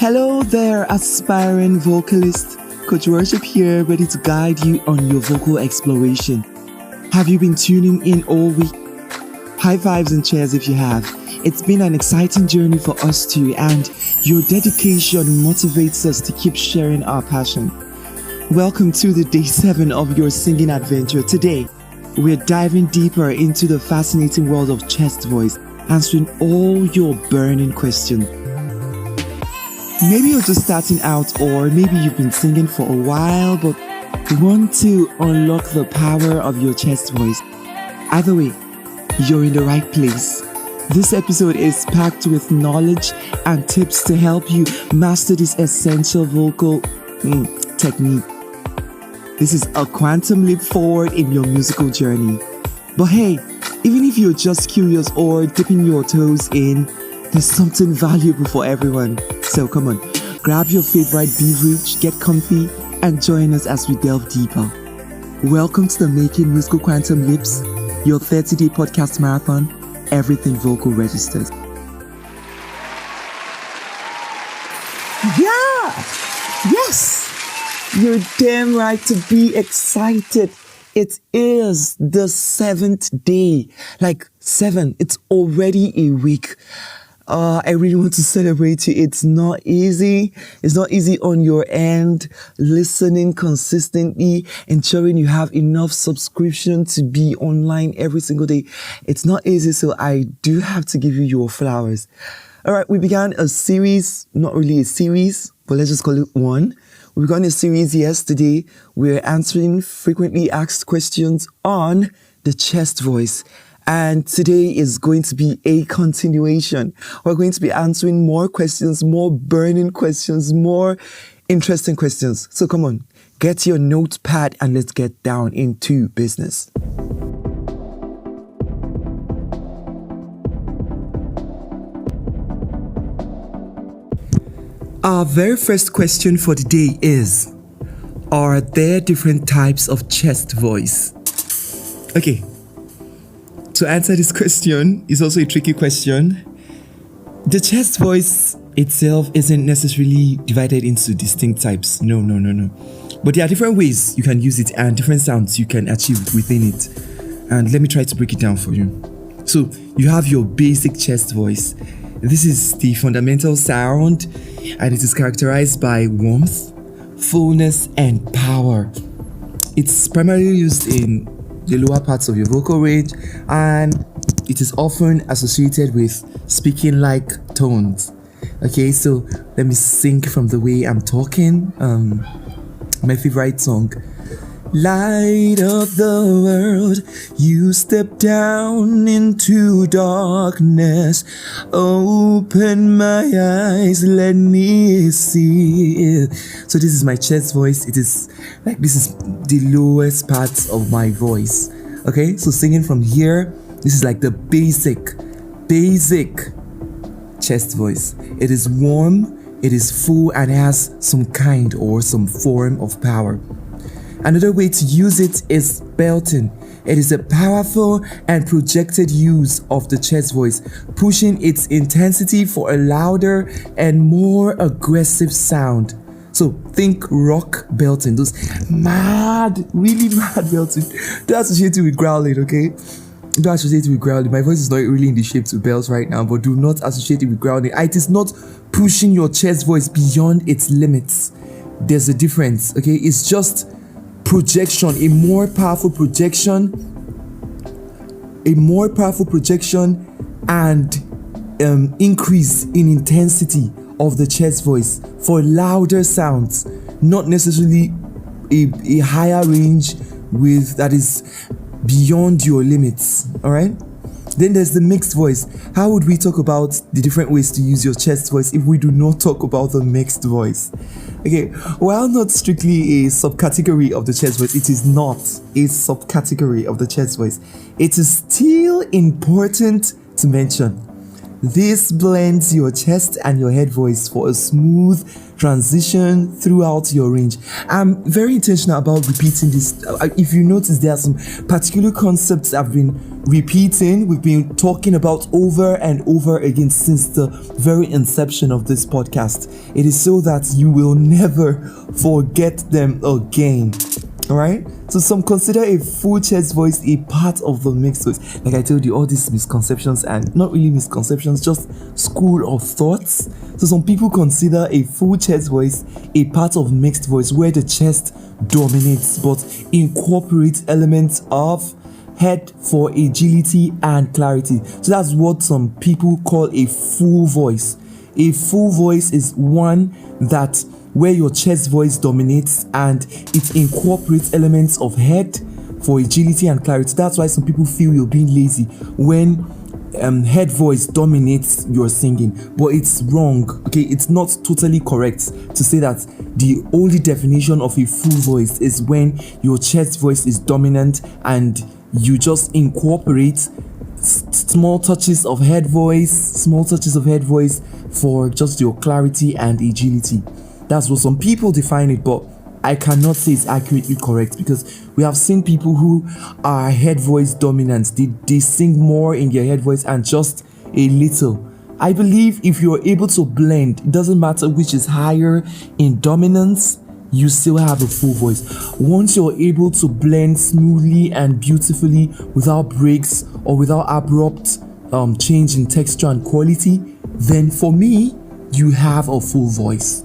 Hello there, aspiring vocalist. Coach Worship here, ready to guide you on your vocal exploration. Have you been tuning in all week? High fives and cheers if you have. It's been an exciting journey for us too, and your dedication motivates us to keep sharing our passion. Welcome to the day 7 of your singing adventure. Today, we're diving deeper into the fascinating world of chest voice, answering all your burning questions. Maybe you're just starting out, or maybe you've been singing for a while but want to unlock the power of your chest voice. Either way, you're in the right place. This episode is packed with knowledge and tips to help you master this essential vocal technique. This is a quantum leap forward in your musical journey. But hey, even if you're just curious or dipping your toes in, there's something valuable for everyone. So come on, grab your favorite beverage, get comfy, and join us as we delve deeper. Welcome to the Making Musical Quantum Leaps, your 30-day podcast marathon. Everything vocal registers. Yeah! Yes! You're damn right to be excited. It is the 7th day. Like 7, it's already a week. I really want to celebrate you. It's not easy. It's not easy on your end, listening consistently, ensuring you have enough subscription to be online every single day. It's not easy, so I do have to give you your flowers. All right, we began a series, not really a series, but let's just call it one. We began a series yesterday. We're answering frequently asked questions on the chest voice. And today is going to be a continuation. We're going to be answering more questions, more burning questions, more interesting questions. So come on, get your notepad and let's get down into business. Our very first question for the day is, are there different types of chest voice? Okay. To answer this question is also a tricky question. The chest voice itself isn't necessarily divided into distinct types. No. But there are different ways you can use it and different sounds you can achieve within it. And let me try to break it down for you. So you have your basic chest voice. This is the fundamental sound, and it is characterized by warmth, fullness, and power. It's primarily used in the lower parts of your vocal range, and it is often associated with speaking like tones. Okay, so let me sing from the way I'm talking. My favorite song. Light of the world, you step down into darkness. Open my eyes, let me see. So this is my chest voice. It is like, this is the lowest parts of my voice. Okay, so singing from here, this is like the basic chest voice. It is warm, it is full, and it has some kind or some form of power. Another way to use it is belting. It is a powerful and projected use of the chest voice, pushing its intensity for a louder and more aggressive sound. So think rock belting, those really mad belting. Don't associate it with growling, okay? Don't associate it with growling. My voice is not really in the shape to belt right now, but do not associate it with growling. It is not pushing your chest voice beyond its limits. There's a difference, okay? It's just projection, a more powerful projection, and increase in intensity of the chest voice for louder sounds, not necessarily a higher range with that is beyond your limits. All right. Then there's the mixed voice. How would we talk about the different ways to use your chest voice if we do not talk about the mixed voice? Okay, while not strictly a subcategory of the chest voice, it is not a subcategory of the chest voice. It is still important to mention. This blends your chest and your head voice for a smooth transition throughout your range. I'm very intentional about repeating this. If you notice, there are some particular concepts I've been repeating, we've been talking about over and over again since the very inception of this podcast. It is so that you will never forget them again. Alright? So some consider a full chest voice a part of the mixed voice. Like I told you, all these misconceptions, and not really misconceptions, just school of thoughts. So some people consider a full chest voice a part of mixed voice where the chest dominates but incorporates elements of head for agility and clarity. So that's what some people call a full voice. A full voice is one that where your chest voice dominates and it incorporates elements of head for agility and clarity. That's why some people feel you're being lazy when head voice dominates your singing, but it's wrong. Okay, it's not totally correct to say that the only definition of a full voice is when your chest voice is dominant and you just incorporate small touches of head voice for just your clarity and agility. That's what some people define it, but I cannot say it's accurately correct because we have seen people who are head voice dominant. They sing more in their head voice and just a little. I believe if you're able to blend, it doesn't matter which is higher in dominance, you still have a full voice. Once you're able to blend smoothly and beautifully without breaks or without abrupt change in texture and quality, then for me, you have a full voice.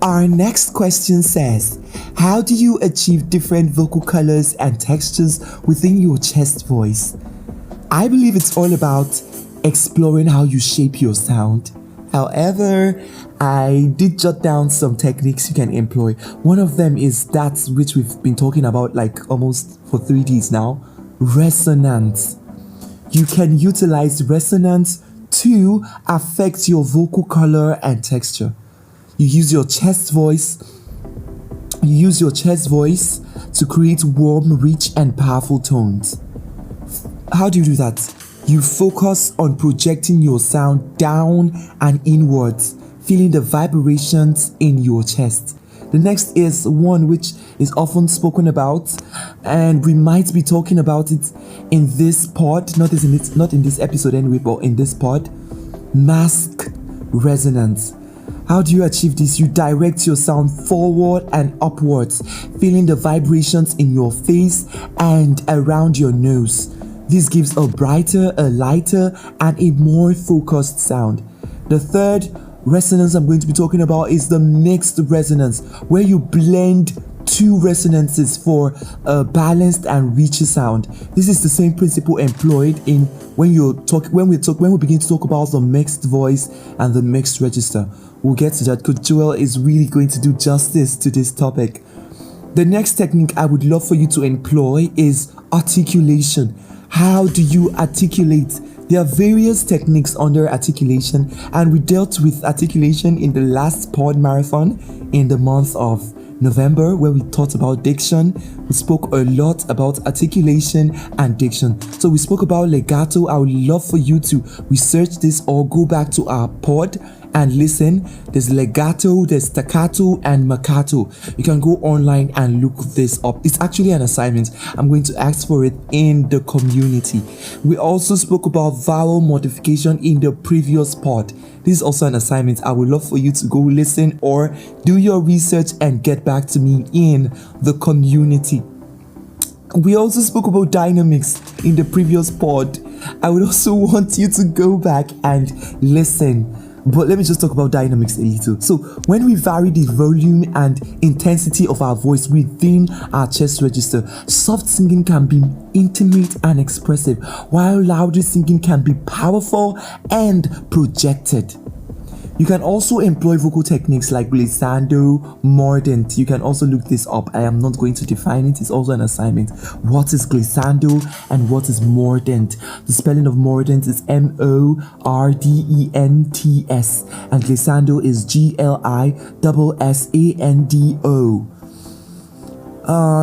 Our next question says, how do you achieve different vocal colors and textures within your chest voice? I believe it's all about exploring how you shape your sound. However, I did jot down some techniques you can employ. One of them is that which we've been talking about like almost for 3 days now, resonance. You can utilize resonance to affect your vocal color and texture. You use your chest voice to create warm, rich, and powerful tones. How do you do that? You focus on projecting your sound down and inwards, feeling the vibrations in your chest. The next is one which is often spoken about, and we might be talking about it in this pod, not in this episode anyway, but in this pod, mask resonance. How do you achieve this? You direct your sound forward and upwards, feeling the vibrations in your face and around your nose. This gives a brighter, a lighter, and a more focused sound. The third resonance I'm going to be talking about is the mixed resonance, where you blend two resonances for a balanced and richer sound. This is the same principle employed in when we begin to talk about the mixed voice and the mixed register. We'll get to that because Joel is really going to do justice to this topic. The next technique I would love for you to employ is articulation. How do you articulate? There are various techniques under articulation, and we dealt with articulation in the last pod marathon in the month of November, where we talked about diction. We spoke a lot about articulation and diction. So we spoke about legato. I would love for you to research this or go back to our pod and listen. There's legato, there's staccato, and marcato. You can go online and look this up. It's actually an assignment. I'm going to ask for it in the community. We also spoke about vowel modification in the previous pod. This is also an assignment. I would love for you to go listen or do your research and get back to me in the community. We also spoke about dynamics in the previous pod. I would also want you to go back and listen. But let me just talk about dynamics a little. So when we vary the volume and intensity of our voice within our chest register, soft singing can be intimate and expressive, while louder singing can be powerful and projected. You can also employ vocal techniques like glissando, mordent. You can also look this up. I am not going to define it. It's also an assignment. What is glissando and what is mordent? The spelling of mordent is Mordents and glissando is Glissando.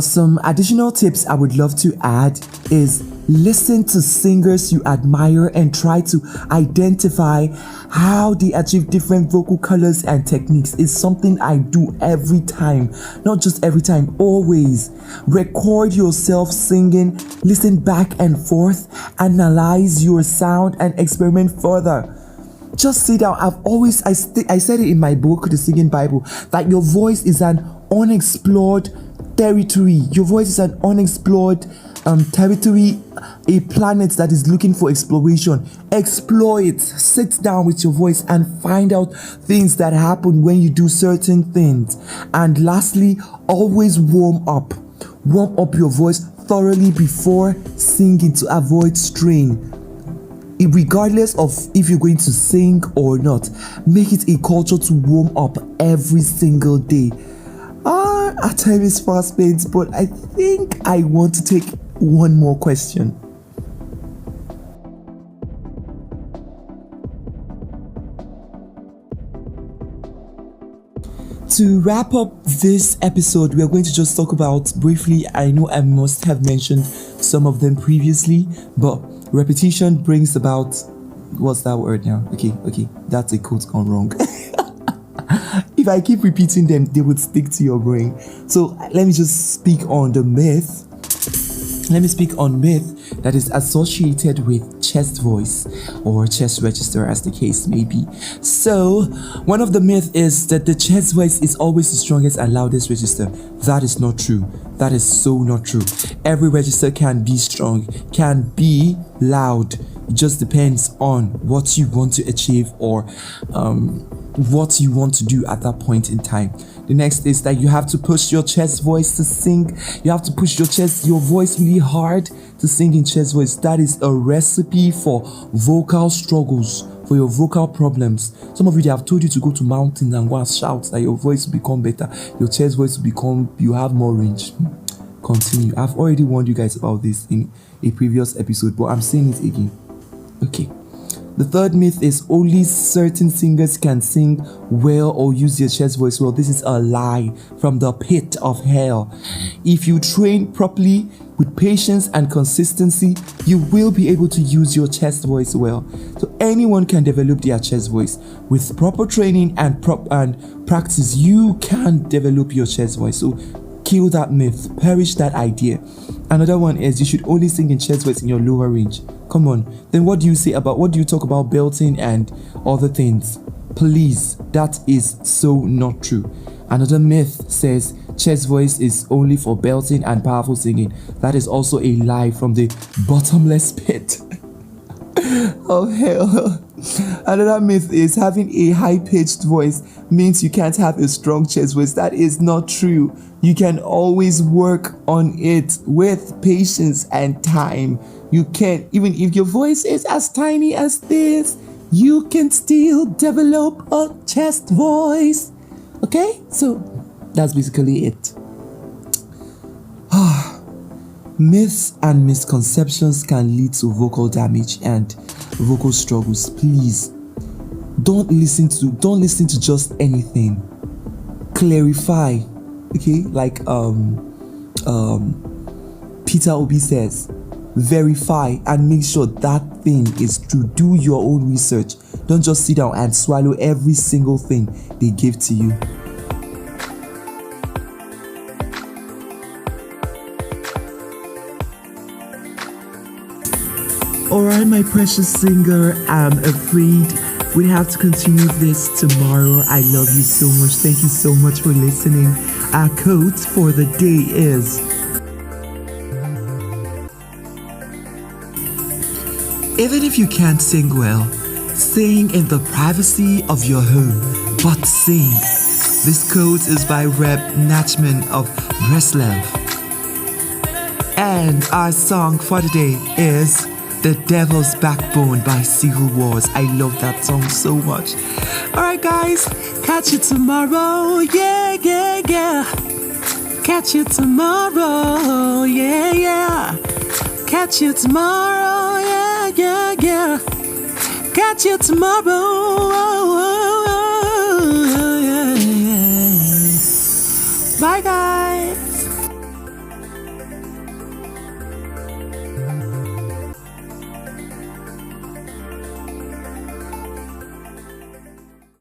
Some additional tips I would love to add is Listen to singers you admire and try to identify how they achieve different vocal colors and techniques. It's something I do every time. Not just every time, always. Record yourself singing, listen back and forth, analyze your sound and experiment further. Just sit down. I said it in my book, The Singing Bible, that your voice is an unexplored territory. Your voice is an unexplored territory, a planet that is looking for exploration. Explore it. Sit down with your voice and find out things that happen when you do certain things. And lastly, always warm up. Warm up your voice thoroughly before singing to avoid strain. Regardless of if you're going to sing or not, make it a culture to warm up every single day. Our time is fast spent, but I think I want to take one more question. To wrap up this episode, we are going to just talk about briefly. I know I must have mentioned some of them previously, but repetition brings about, what's that word now? Okay, that's a quote gone wrong. If I keep repeating them, they would stick to your brain. So let me just speak on the myth. Let me speak on myth that is associated with chest voice or chest register, as the case may be. So one of the myths is that the chest voice is always the strongest and loudest register. That is not true. That is so not true. Every register can be strong, can be loud. It just depends on what you want to achieve or what you want to do at that point in time. The next is that you have to push your chest voice to sing. You have to push your voice really hard to sing in chest voice. That is a recipe for vocal struggles, for your vocal problems. Some of you, they have told you to go to mountains and go and shout that your voice will become better. Your chest voice will become, you have more range. Continue. I've already warned you guys about this in a previous episode, but I'm saying it again. Okay. The third myth is only certain singers can sing well or use their chest voice well. This is a lie from the pit of hell. If you train properly with patience and consistency, you will be able to use your chest voice well. So anyone can develop their chest voice. With proper training and practice, you can develop your chest voice. So kill that myth, perish that idea. Another one is you should only sing in chest voice in your lower range. Come on. Then what do you talk about belting and other things? Please, that is so not true. Another myth says chest voice is only for belting and powerful singing. That is also a lie from the bottomless pit. Oh hell. Another myth is having a high-pitched voice means you can't have a strong chest voice. That is not true. You can always work on it with patience and time. You can, even if your voice is as tiny as this, you can still develop a chest voice. Okay? So that's basically it. Myths and misconceptions can lead to vocal damage and vocal struggles. Please don't listen to just anything. Clarify. Okay? Like Peter Obi says, verify and make sure that thing is true. Do your own research. Don't just sit down and swallow every single thing they give to you. Alright, my precious singer, I'm afraid we have to continue this tomorrow. I love you so much. Thank you so much for listening. Our quote for the day is, even if you can't sing well, sing in the privacy of your home, but sing. This quote is by Reb Nachman of Breslev. And our song for the day is The Devil's Backbone by Civil Wars. I love that song so much. Alright guys, catch you tomorrow. Yeah. Catch you tomorrow. Yeah. Catch you tomorrow. Yeah. Catch you tomorrow.